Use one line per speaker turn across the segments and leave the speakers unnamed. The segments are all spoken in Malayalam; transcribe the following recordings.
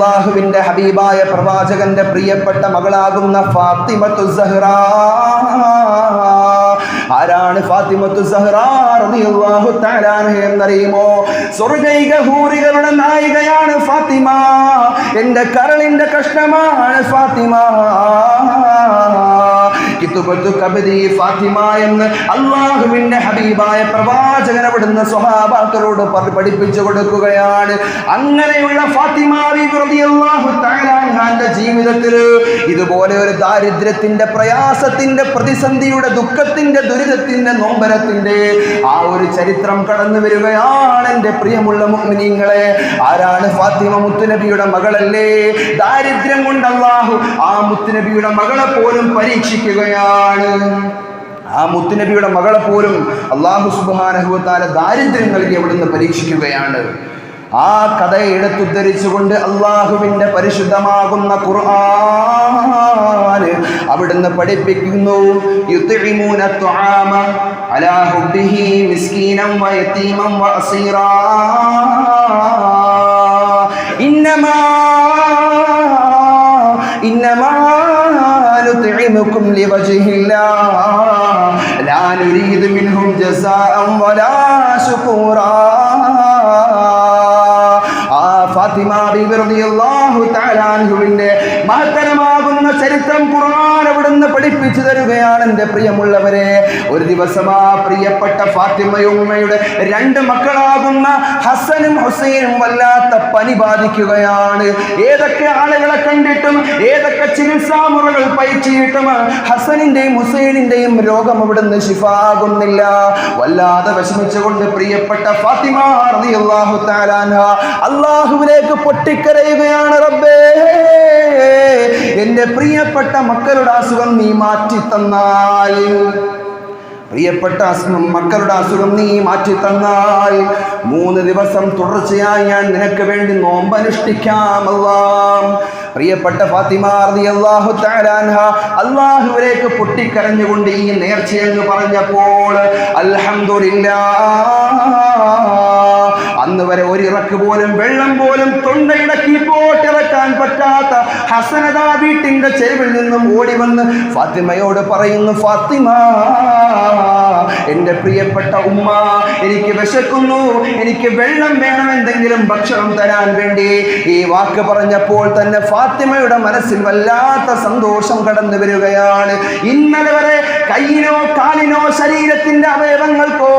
അല്ലാഹുവിന്റെ ഹബീബായ പ്രവാചകന്റെ പ്രിയപ്പെട്ട മകളാകുന്ന ഫാത്തിമത്തു സഹ്റ. ആരാണ് ഫാത്തിമത്തു സഹ്റ റളിയല്ലാഹു തആല അൻഹ എന്നറിയുമോ? സ്വർഗ്ഗൈക ഹൂറികളുടെ നായികയാണ് ഫാത്തിമ. എൻ്റെ കരളിന്റെ കഷ്ണമാണ് ഫാത്തിമ. ഫാത്തിമ എന്ന് അല്ലാഹുവിന്റെ ഹബീബായ പ്രവാചകൻ അവിടുന്ന് സ്വഹാബാക്കളോട് പഠിപ്പിച്ചു കൊടുക്കുകയാണ്. അങ്ങനെയുള്ള ഫാത്തിമ റളിയല്ലാഹു തആല അൻഹയുടെ ജീവിതത്തിൽ ഇതുപോലെ ഒരു ദാരിദ്ര്യത്തിന്റെ, പ്രയാസത്തിന്റെ, പ്രതിസന്ധിയുടെ, ദുഃഖത്തിന്റെ, ദുരിതത്തിന്റെ, നൊമ്പരത്തിന്റെ ആ ഒരു ചരിത്രം കടന്നു വരികയാണ്. എൻ്റെ പ്രിയമുള്ള മുഅ്മിനീങ്ങളെ, ആരാണ് ഫാത്തിമ? മുത്തുനബിയുടെ മകളല്ലേ? ദാരിദ്ര്യം കൊണ്ട് അല്ലാഹു ആ മുത്തുനബിയുടെ മകളെ പോലും പരീക്ഷിക്കുകയാണ്. ആ മുത്തുനബിയുടെ മകളെ പോലും അല്ലാഹു സുബ്ഹാനഹു വ തആല ദാരിദ്ര്യം നൽകി അവിടുന്ന് പരീക്ഷിക്കുകയാണ്. ആ കഥയെ എടുത്തുദ്ധരിച്ചുകൊണ്ട് അല്ലാഹുവിന്റെ പരിശുദ്ധമാകുന്ന ഖുർആൻ അവിടുന്ന് പഠിപ്പിക്കുന്നു. യുത്ഇമൂന തുആമ അലാ ഹുബ്ബിഹി മിസ്കീനൻ വ യതീമൻ വ അസീറാ ഇന്നമാ നുത്ഇമുകും ലിവജ്ഹില്ലാഹ് ലാ നുരീദു മിൻഹും ജസാഅൻ വലാ ശുകൂറാ. ഫാത്തിമ ബീവി റളിയല്ലാഹു തആല അൻഹുവിന്റെ മഹത്തരമാകുന്ന ചരിത്രം ഖുർആൻ അവിടുന്ന് പഠിപ്പിച്ചു തരുകയാണ്. എൻ്റെ പ്രിയമുള്ളവരെ, ഒരു ദിവസം ആ പ്രിയപ്പെട്ട ഫാത്തിമയുടെ രണ്ട് മക്കളാകുന്ന ഹസനും ഹുസൈനും വല്ലാത്ത പനി ബാധിക്കുകയാണ്. ഏതൊക്കെ ആളുകളെ കണ്ടിട്ടും ഏതൊക്കെ ചികിത്സാ മുറകൾ പരീക്ഷിച്ചിട്ടും ഹസനിന്റെയും ഹുസൈനിന്റെയും രോഗം അവിടുന്ന് ശിഫാകുന്നില്ല. വല്ലാതെ വിഷമിച്ചുകൊണ്ട് പ്രിയപ്പെട്ട ഫാത്തിമ റളിയല്ലാഹു തആല അൻഹ അല്ലാഹുവിലേക്ക് പൊട്ടിക്കരയുകയാണ്. റബ്ബേ, എൻ്റെ പ്രിയപ്പെട്ട മക്കളുടെ അസുഖം നീ മാറ്റി തന്നാൽ, പ്രിയപ്പെട്ട മക്കളുടെ അസുഖം നീ മാറ്റി തന്നാൽ 3 ദിവസം തുടർച്ചയായി ഞാൻ നിനക്ക് വേണ്ടി നോമ്പനുഷ്ഠിക്കാം അല്ലാഹ്. പ്രിയപ്പെട്ട ഫാത്തിമ റളിയല്ലാഹു തആല അൻഹ അല്ലാഹുവിലേക്ക് പൊട്ടിക്കരഞ്ഞുകൊണ്ട് ഈ നേർച്ചയെന്ന് പറഞ്ഞപ്പോൾ അൽഹംദുലില്ലാഹ്, അന്ന് വരെ ഒരിറക്ക് പോലും വെള്ളം പോലും തൊണ്ടയിടക്കി പോട്ടിറക്കാൻ പറ്റാത്ത ഹസനദ വീട്ടിന്റെ ചെരുവിൽ നിന്നും ഓടി വന്ന് ഫാത്തിമയോട് പറയുന്നു, ഫാത്തിമ, എൻ്റെ പ്രിയപ്പെട്ട ഉമ്മ, എനിക്ക് വിശക്കുന്നു, എനിക്ക് വെള്ളം വേണം, എന്തെങ്കിലും ഭക്ഷണം തരാൻ വേണ്ടി. ഈ വാക്ക് പറഞ്ഞപ്പോൾ തന്നെ ഫാത്തിമയുടെ മനസ്സിൽ വല്ലാത്ത സന്തോഷം കടന്നു വരികയാണ്. ഇന്നലെ വരെ കയ്യിനോ കാലിനോ ശരീരത്തിന്റെ അവയവങ്ങൾക്കോ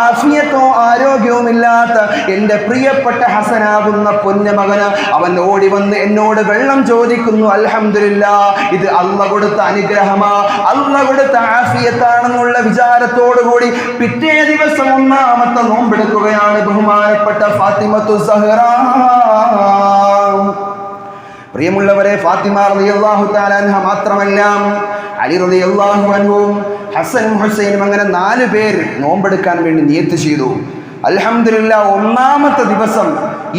ആഫിയത്തോ ആരോഗ്യവും ഇല്ലാത്ത എൻ്റെ പ്രിയപ്പെട്ട ഹസനാകുന്ന പൊന്നുമകന് അവൻ ഓടി വന്ന് എന്നോട് വെള്ളം ചോദിക്കുന്നു. അൽഹംദുലില്ലാഹ്, ഇത് അല്ലാഹ് കൊടുത്ത അനുഗ്രഹമാ, അല്ലാഹ് കൊടുത്ത ആഫിയത്താണെന്നുള്ള വിചാരത്തോടുകൂടി പിറ്റേ ദിവസം 1ാമത്തെ നോമ്പെടുക്കുകയാണ് ബഹുമാനപ്പെട്ട ഫാത്തിമത്തു സഹ്റ. പ്രിയമുള്ളവരെ, ഫാത്തിമ റളിയല്ലാഹു തആല അൻഹ മാത്രമല്ല, അലി റളിയല്ലാഹു അൻഹുവും ഹസനും ഹുസൈനും അങ്ങനെ 4 പേർ നോമ്പെടുക്കാൻ വേണ്ടി നിയത്ത് ചെയ്തു. അൽഹംദുലില്ലാഹ്, 1ാമത്തെ ദിവസം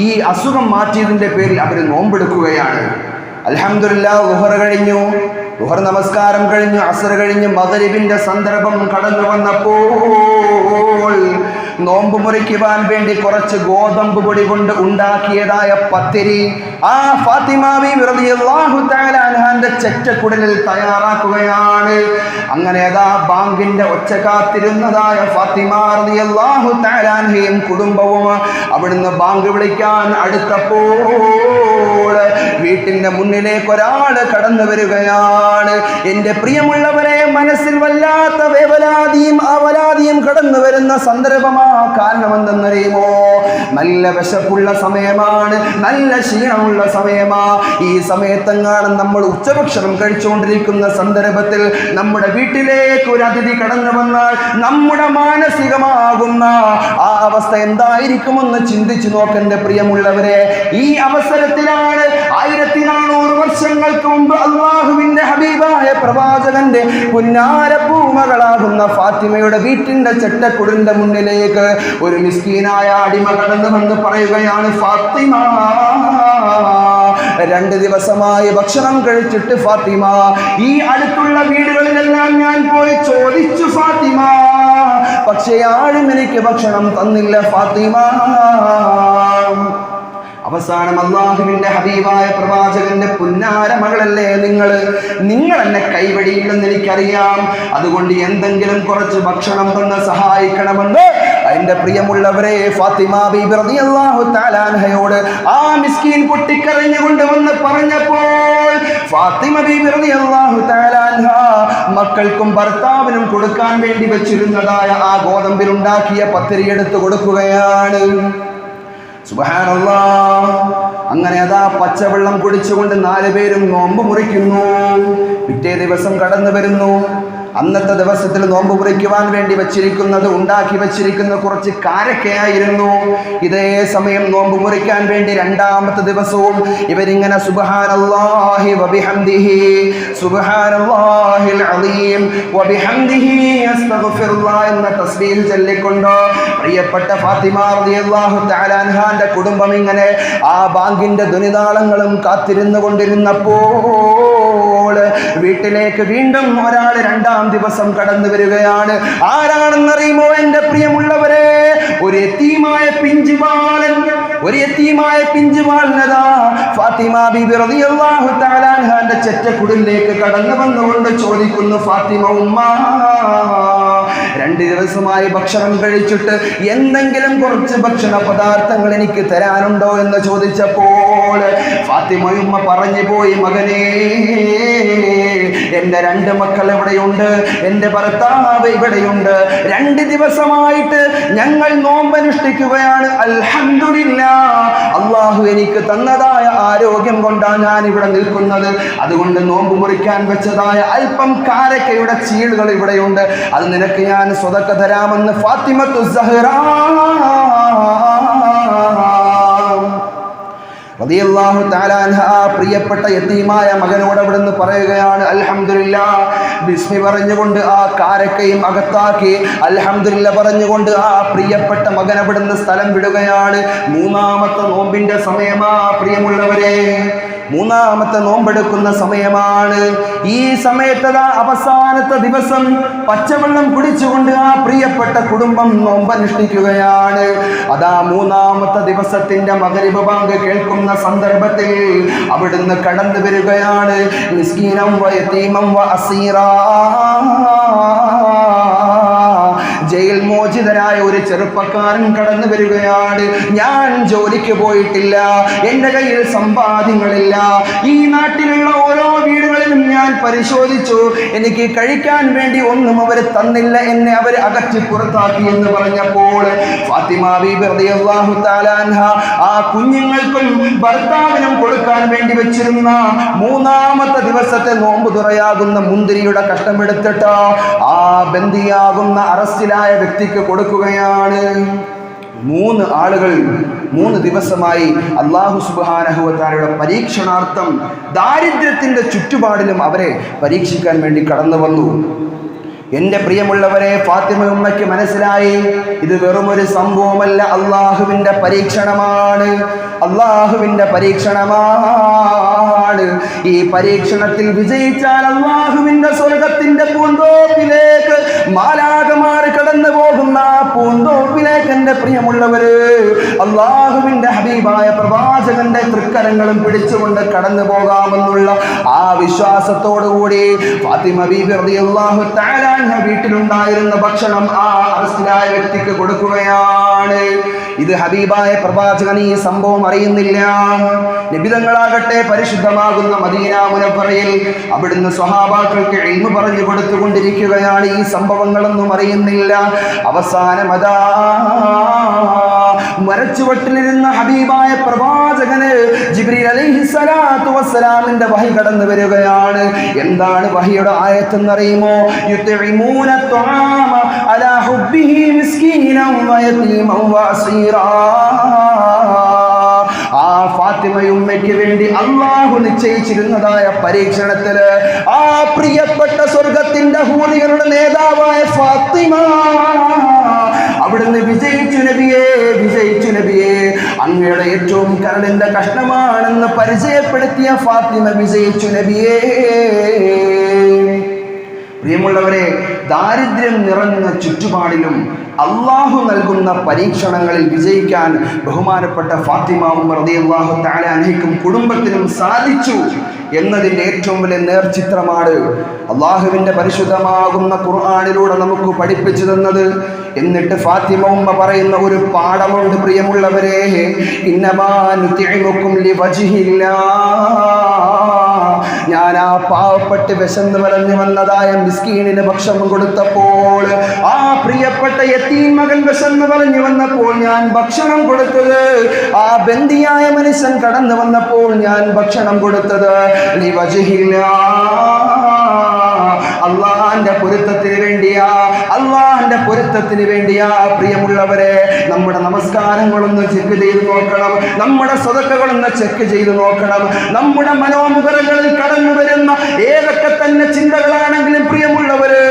ഈ അസുഖം മാറ്റിയതിൻ്റെ പേരിൽ അവർ നോമ്പെടുക്കുകയാണ്. അൽഹംദുലില്ലാഹ്, ളുഹർ കഴിഞ്ഞു, ളുഹർ നമസ്കാരം കഴിഞ്ഞു, അസ്ർ കഴിഞ്ഞു, മഗ്രിബിന്റെ സന്ദർഭം കടന്നു വന്നപ്പോൾ നോമ്പ് മുറിക്കുവാൻ വേണ്ടി കുറച്ച് ഗോതമ്പ് പൊടി കൊണ്ട് ഉണ്ടാക്കിയതായ പത്തിരി ആ ഫാത്തിമ ബീവി റളിയല്ലാഹു തആല അൻഹാന്റെ ചെറ്റക്കുടലിൽ തയ്യാറാക്കുകയാണ്. അങ്ങനെ അതാ ബാങ്കിന്റെ ഒച്ച കാത്തിരുന്നതായ ഫാത്തിമ റളിയല്ലാഹു തആല അൻഹയും കുടുംബവും അവിടുന്ന് ബാങ്ക് വിളിക്കാൻ അടുത്തപ്പോൾ വീട്ടിന്റെ മുന്നിലേക്ക് ഒരാൾ കടന്നു വരികയാണ്. എൻ്റെ പ്രിയമുള്ളവരെ, മനസ്സിൽ വല്ലാത്ത വേവലാതിയും അവലാതിയും കടന്നു വരുന്ന സന്ദർഭമാണ്. കാരണം എന്തെന്നറിയുമോ? നല്ല വിശപ്പുള്ള സമയമാണ്, നല്ല ക്ഷീണമുള്ള സമയമാ. ഈ സമയത്തെങ്ങാണ് നമ്മൾ ഉച്ചഭക്ഷണം കഴിച്ചുകൊണ്ടിരിക്കുന്ന സന്ദർഭത്തിൽ നമ്മുടെ വീട്ടിലേക്ക് ഒരു അതിഥി കടന്നു വന്നാൽ നമ്മുടെ മാനസികമാകുന്ന ആ അവസ്ഥ എന്തായിരിക്കുമെന്ന് ചിന്തിച്ചു നോക്കന്റെ പ്രിയമുള്ളവരെ. ഈ അവസരത്തിലാണ് 1400 വർഷങ്ങൾക്ക് മുമ്പ് അല്ലാഹുവിന്റെ ഹബീബായ പ്രവാചകന്റെ പുന്നാരപ്പൂമകളാകുന്ന ഫാത്തിമയുടെ വീട്ടിന്റെ ചെട്ടക്കുടിന്റെ മുന്നിലേക്ക് ഒരു മിസ്കീനായ അടിമ കടന്നു വന്ന് പറയുകയാണ്, ഫാത്തിമ, 2 ദിവസമായി ഭക്ഷണം കഴിച്ചിട്ട് ഫാത്തിമ, ഈ അടുത്തുള്ള വീടുകളിലെല്ലാം ഞാൻ പോയി ചോദിച്ചു ഫാത്തിമ, പക്ഷേ ആരും എനിക്ക് ഭക്ഷണം തന്നില്ല ഫാത്തിമ. അവസാനം അള്ളാഹുവിന്റെ ഹബീബായ പ്രവാചകന്റെ പുന്നാര മകളല്ലേ നിങ്ങൾ എന്നെ കൈവടിയില്ലെന്ന് എനിക്കറിയാം, അതുകൊണ്ട് എന്തെങ്കിലും കുറച്ച് ഭക്ഷണം തന്ന് സഹായിക്കണമെന്ന് എന്റെ പ്രിയമുള്ളവരെ ഫാത്തിമ ബീബി റളിയല്ലാഹു തആല അൻഹയോട് ആ മിസ്കീൻ പൊട്ടിക്കരഞ്ഞുകൊണ്ട് വന്ന് പറഞ്ഞപ്പോൾ ഫാത്തിമ ബീബി റളിയല്ലാഹു തആല അൻഹ മക്കൾക്കും ഭർത്താവിനും കൊടുക്കാൻ വേണ്ടി വെച്ചിരുന്നതായ ആ ഗോതമ്പിലുണ്ടാക്കിയ പത്തിരി എടുത്തു കൊടുക്കുകയാണ്. സുബ്ഹാനല്ലാഹ്. അങ്ങനെ അതാ പച്ചവെള്ളം കുടിച്ചുകൊണ്ട് 4 പേരും നോമ്പ് മുറിക്കുന്നു. പിറ്റേ ദിവസം കടന്നു വരുന്നു. അന്നത്തെ ദിവസത്തിൽ നോമ്പ് മുറിക്കുവാൻ വേണ്ടി ഉണ്ടാക്കി വെച്ചിരിക്കുന്ന കുറച്ച് കാരക്കയായിരുന്നു. ഇതേ സമയം നോമ്പ് മുറിക്കാൻ വേണ്ടി 2ാമത്തെ ദിവസവും ഇവരിങ്ങനെ സുബ്ഹാനല്ലാഹി വബിഹംദിഹി സുബ്ഹാനല്ലാഹിൽ അലീം വബിഹംദിഹി അസ്തഗ്ഫിറുല്ലാഹ് എന്ന തസ്ബീഹ് ചൊല്ലിക്കൊണ്ട് പ്രിയപ്പെട്ട ഫാത്തിമ റളിയല്ലാഹു തആല അൻഹാന്റെ കുടുംബം ഇങ്ങനെ ആ ബാങ്കിന്റെ ധ്വനിതാളങ്ങളും കാത്തിരുന്നു കൊണ്ടിരുന്നപ്പോൾ വീട്ടിലേക്ക് വീണ്ടും ഒരാൾ 2ാം ദിവസം കടന്നു വരികയാണ്. ആരാണെന്നറിയുമോ എന്റെ പ്രിയമുള്ളവരെ? ഒരു യതീമായ പിഞ്ചുബാലനതാ ഫാത്തിമ ബീബി റളിയല്ലാഹു തആല അൻഹാന്റെ ചെറ്റക്കുടിലേക്ക് കടന്നു വന്നുകൊണ്ട് ചോദിക്കുന്നു, ഫാത്തിമ ഉമ്മ, 2 ദിവസമായി ഭക്ഷണം കഴിച്ചിട്ട് എന്തെങ്കിലും കുറച്ച് ഭക്ഷണ പദാർത്ഥങ്ങൾ എനിക്ക് തരാനുണ്ടോ എന്ന് ചോദിച്ചപ്പോൾ ഫാത്തിമ ഉമ്മ പറഞ്ഞു പോയി, മകനേ, എന്റെ 2 മക്കൾ എവിടെയുണ്ട്, എന്റെ ഭർത്താവ് ഇവിടെയുണ്ട്. 2 ദിവസമായിട്ട് ഞങ്ങൾ നോമ്പനുഷ്ഠിക്കുകയാണ്. അൽഹംദുലില്ലാഹ്, അള്ളാഹു എനിക്ക് തന്നതായ ആരോഗ്യം കൊണ്ടാണ് ഞാൻ ഇവിടെ നിൽക്കുന്നത്. അതുകൊണ്ട് നോമ്പ് മുറിക്കാൻ വെച്ചതായ അല്പം കാരക്കയുടെ ചീളുകൾ ഇവിടെയുണ്ട്, അത് നിനക്ക് ഞാൻ സ്വതക്ക തരാമെന്ന് ഫാത്തിമത്തു സഹ്റാ റളിയല്ലാഹു തആല അൻഹ പ്രിയപ്പെട്ട യതീമായ മകനോട് അവിടുന്ന് പറയുകയാണ്, അൽഹംദുലില്ലാഹ്, ബിസ്മി പറഞ്ഞുകൊണ്ട് ആ കാരക്കയും അകത്താക്കി അൽഹംദുലില്ലാഹ് പറഞ്ഞുകൊണ്ട് ആ പ്രിയപ്പെട്ട മകൻ അവിടുന്ന് സ്ഥലം വിടുകയാണ്. 3ാമത്തെ നോമ്പിന്റെ സമയമാ പ്രിയമുള്ളവരെ, 3ാമത്തെ നോമ്പെടുക്കുന്ന സമയമാണ്. ഈ സമയത്തതാ അവസാനത്തെ ദിവസം പച്ചവെള്ളം കുടിച്ചുകൊണ്ട് ആ പ്രിയപ്പെട്ട കുടുംബം നോമ്പനുഷ്ഠിക്കുകയാണ്. അതാ 3ാമത്തെ ദിവസത്തിന്റെ മഗ്‌രിബ് ബാങ്ക് കേൾക്കുന്ന സന്ദർഭത്തിൽ അവിടുന്ന് കടന്നു വരികയാണ്. മിസ്കീനം വ യതീമം വ അസീറാ, ജയിൽ മോചിതനായ ഒരു ചെറുപ്പക്കാരൻ കടന്നു വരികയാണ്. ഞാൻ ജോലിക്ക് പോയിട്ടില്ല, എൻ്റെ കയ്യിൽ സമ്പാദ്യങ്ങളില്ല, ഈ നാട്ടിലുള്ള ഓരോ വീടുകളിലും ഞാൻ പരിശോധിച്ചു, എനിക്ക് കഴിക്കാൻ വേണ്ടി ഒന്നും അവർ തന്നില്ല, എന്നെ അവർ അകറ്റി പുറത്താക്കി എന്ന് പറഞ്ഞപ്പോൾ ഫാത്തിമ ബീബി റളിയല്ലാഹു തആല അൻഹ ആ കുഞ്ഞുങ്ങൾക്കും ഭർത്താവിനും കൊടുക്കാൻ വേണ്ടി വെച്ചിരുന്ന 3ാമത്തെ ദിവസത്തെ നോമ്പ് തുറയാകുന്ന മുന്തിരിയുടെ കഷ്ടമെടുത്തിട്ട് ആ ബന്ദിയാകുന്ന അറസ്റ്റിലായ വ്യക്തിക്ക് കൊടുക്കുകയാണ്. 3 ആളുകൾ 3 ദിവസമായി അല്ലാഹു സുബ്ഹാനഹു വ തആലയുടെ പരീക്ഷണാർത്ഥം ദാരിദ്ര്യത്തിന്റെ ചുറ്റുപാടിലും അവരെ പരീക്ഷിക്കാൻ വേണ്ടി കടന്നു വന്നു. എൻ്റെ പ്രിയമുള്ളവരെ, ഫാത്തിമ ഉമ്മയ്ക്ക് മനസ്സിലായി, ഇത് വെറുമൊരു സംഭവമല്ല, അള്ളാഹുവിൻ്റെ പരീക്ഷണമാണ്, അള്ളാഹുവിൻ്റെ പരീക്ഷണമാണ്. ഈ പരീക്ഷണത്തിൽ വിജയിച്ചാൽ അള്ളാഹുവിൻ്റെ സ്വർഗത്തിൻ്റെ പൂന്തോപ്പിലേക്ക് മാലാഖമാർ കടന്നു പോകുന്ന പൂന്തോപ്പിലേക്ക് എൻ്റെ പ്രിയമുള്ളവര് അള്ളാഹുവിൻ്റെ ഹബീബായ പ്രവാചകന്റെ തൃക്കരങ്ങളും പിടിച്ചുകൊണ്ട് കടന്നു പോകാമെന്നുള്ള ആ വിശ്വാസത്തോടുകൂടി ഫാത്തിമ ബീബി റളിയല്ലാഹു തആല വീട്ടിലുണ്ടായിരുന്ന ഭക്ഷണം ആ അറസ്റ്റിലായ വ്യക്തിക്ക് കൊടുക്കുകയാണ്. ഇത് ഹബീബായ പ്രവാചകൻ ഈ സംഭവം അറിയുന്നില്ല. നബിതങ്ങളാകട്ടെ പരിശുദ്ധമാകുന്ന മദീന മുനവ്വറയിൽ അവിടുന്ന് സ്വഹാബാക്കൾക്ക് ഇൽമു പറഞ്ഞു കൊടുത്തുകൊണ്ടിരിക്കുകയാണ്. ഈ സംഭവങ്ങളൊന്നും അറിയുന്നില്ല. അവസാനം അതാ മരച്ചുവട്ടിലിരുന്ന ഹബീബായ പ്രവാചകന് ജിബ്രീൽ അലൈഹിസ്സലാത്തു വസ്സലാമിന്റെ വഹി കടന്നു വരികയാണ്. എന്താണ് വഹിയുടെ ആയത്തെന്നറിയുമോ? യുത്ഇമൂന ത്വആമ അലാ ഹുബ്ബിഹി മിസ്കീനൻ വ യതീമൻ വ അസീറാ. ആ ഫാത്തിമയുമ്മയ്ക്ക് വേണ്ടി അള്ളാഹു നിശ്ചയിച്ചിരുന്നതായ പരീക്ഷണത്തില് ആ പ്രിയപ്പെട്ട സ്വർഗത്തിന്റെ ഹൂറികളുടെ നേതാവായ ഫാത്തിമ അവിടുന്ന് വിജയിച്ചു നബിയേ, വിജയിച്ചു നബിയേ, അങ്ങയുടെ ഏറ്റവും കരളിന്റെ കഷ്ണമാണെന്ന് പരിചയപ്പെടുത്തിയ ഫാത്തിമ വിജയിച്ചു നബിയേ. പ്രിയമുള്ളവരെ, ദാരിദ്ര്യം നിറഞ്ഞ ചുറ്റുപാടിലും അള്ളാഹു നൽകുന്ന പരീക്ഷണങ്ങളിൽ വിജയിക്കാൻ ബഹുമാനപ്പെട്ട ഫാത്തിമ ഉമ്മ റളിയല്ലാഹു തആല അൻഹയ്ക്കും കുടുംബത്തിനും സാധിച്ചു എന്നതിൻ്റെ ഏറ്റവും വലിയ നേർചിത്രമാണ് അള്ളാഹുവിൻ്റെ പരിശുദ്ധമാകുന്ന ഖുർആനിലൂടെ നമുക്ക് പഠിപ്പിച്ചു തന്നത്. എന്നിട്ട് ഫാത്തിമ ഉമ്മ പറയുന്ന ഒരു പാഠമുണ്ട് പ്രിയമുള്ളവരെ, ഇന്നമാ നുതിഇമുക്കും ലിവജ്ഹില്ലാഹ്. ഞാൻ ആ പാവപ്പെട്ട് വിശന്ന് വലഞ്ഞു വന്നതായ മിസ്കീനിന് ഭക്ഷണം കൊടുത്തപ്പോൾ, ആ പ്രിയപ്പെട്ട യതീം മകൻ വിശന്ന് വലഞ്ഞു വന്നപ്പോൾ ഞാൻ ഭക്ഷണം കൊടുത്തത്, ആ ബന്ദിയായ മനുഷ്യൻ കടന്നു വന്നപ്പോൾ ഞാൻ ഭക്ഷണം കൊടുത്തത് അള്ളാന്റെ പൊരുത്തത്തിന് വേണ്ടിയാ, അള്ളാന്റെ പൊരുത്തത്തിന് വേണ്ടിയാ. പ്രിയമുള്ളവരെ, നമ്മുടെ നമസ്കാരങ്ങളൊന്ന് ചെക്ക് ചെയ്ത് നോക്കണം, നമ്മുടെ സ്വതക്കകളൊന്ന് ചെക്ക് ചെയ്ത് നോക്കണം. നമ്മുടെ മനോമുഖരങ്ങളിൽ കടന്നു വരുന്ന ഏതൊക്കെ തന്നെ ചിന്തകളാണെങ്കിലും പ്രിയമുള്ളവര്,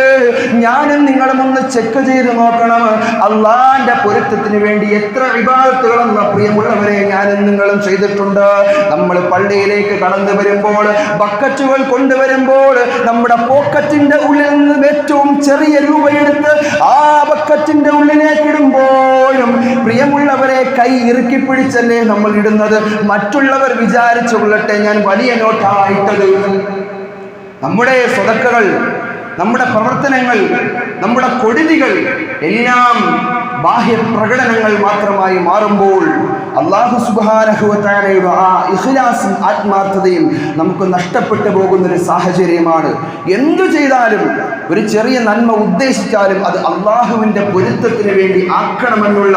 ഞാനും നിങ്ങളും ഒന്ന് ചെക്ക് ചെയ്ത് നോക്കണം. അള്ളാന്റെ പൊരുത്തത്തിന് വേണ്ടി എത്ര ഇബാദത്തുകളെന്ന പ്രിയമുള്ളവരെ ഞാനും നിങ്ങളും ചെയ്തിട്ടുണ്ട്. നമ്മൾ പള്ളിയിലേക്ക് കടന്നു വരുമ്പോൾ, ബക്കറ്റുകൾ കൊണ്ടുവരുമ്പോൾ, നമ്മുടെ പോക്കറ്റിന്റെ ഉള്ളിൽ നിന്ന് ഏറ്റവും ചെറിയ രൂപയെടുത്ത് ആ ബക്കറ്റിന്റെ ഉള്ളിലേക്ക് ഇടുമ്പോഴും പ്രിയമുള്ളവരെ കൈ ഇറുക്കി പിടിച്ചല്ലേ നമ്മൾ ഇടുന്നത്. മറ്റുള്ളവർ വിചാരിച്ചു കൊള്ളട്ടെ ഞാൻ വലിയ നോട്ടായിട്ടത്. നമ്മുടെ സ്വതക്കകൾ, നമ്മുടെ പ്രവർത്തനങ്ങൾ, നമ്മുടെ കൊടുതികൾ എല്ലാം ബാഹ്യ പ്രകടനങ്ങൾ മാത്രമായി മാറുമ്പോൾ അല്ലാഹു സുബ്ഹാനഹു വ തആലയുടെ ആ ഇഖ്ലാസും ആത്മാർത്ഥതയും നമുക്ക് നഷ്ടപ്പെട്ടു പോകുന്നൊരു സാഹചര്യമാണ്. എന്തു ചെയ്താലും, ഒരു ചെറിയ നന്മ ഉദ്ദേശിച്ചാലും അത് അള്ളാഹുവിൻ്റെ പൊരുത്തത്തിന് വേണ്ടി ആക്കണമെന്നുള്ള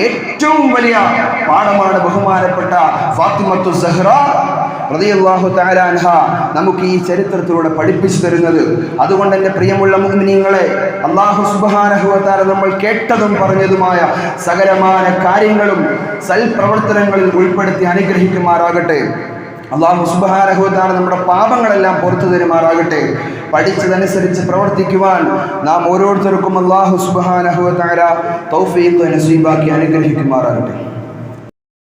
ഏറ്റവും വലിയ പാഠമാണ് ബഹുമാനപ്പെട്ട ഫാത്തിമത്തു സഹ്റ റളിയല്ലാഹു തആല അൻഹ നമുക്ക് ഈ ചരിത്രത്തിലൂടെ പഠിപ്പിച്ചു തരുന്നത്. അതുകൊണ്ട് എൻ്റെ പ്രിയമുള്ള മുഅ്മിനീങ്ങളെ, അല്ലാഹു സുബ്ഹാനഹു വ തആല നമ്മൾ കേട്ടതും പറഞ്ഞതുമായ സകലമായ കാര്യങ്ങളും സൽപ്രവർത്തനങ്ങളിൽ ഉൾപ്പെടുത്തി അനുഗ്രഹിക്കുമാറാകട്ടെ. അല്ലാഹു സുബ്ഹാനഹു വ തആല നമ്മുടെ പാപങ്ങളെല്ലാം പുറത്തു തരുമാറാകട്ടെ. പഠിച്ചതനുസരിച്ച് പ്രവർത്തിക്കുവാൻ നാം ഓരോരുത്തർക്കും അല്ലാഹു സുബ്ഹാനഹു വ തആല തൗഫീഖ് നസീബാക്കി അനുഗ്രഹിക്കുമാറാകട്ടെ.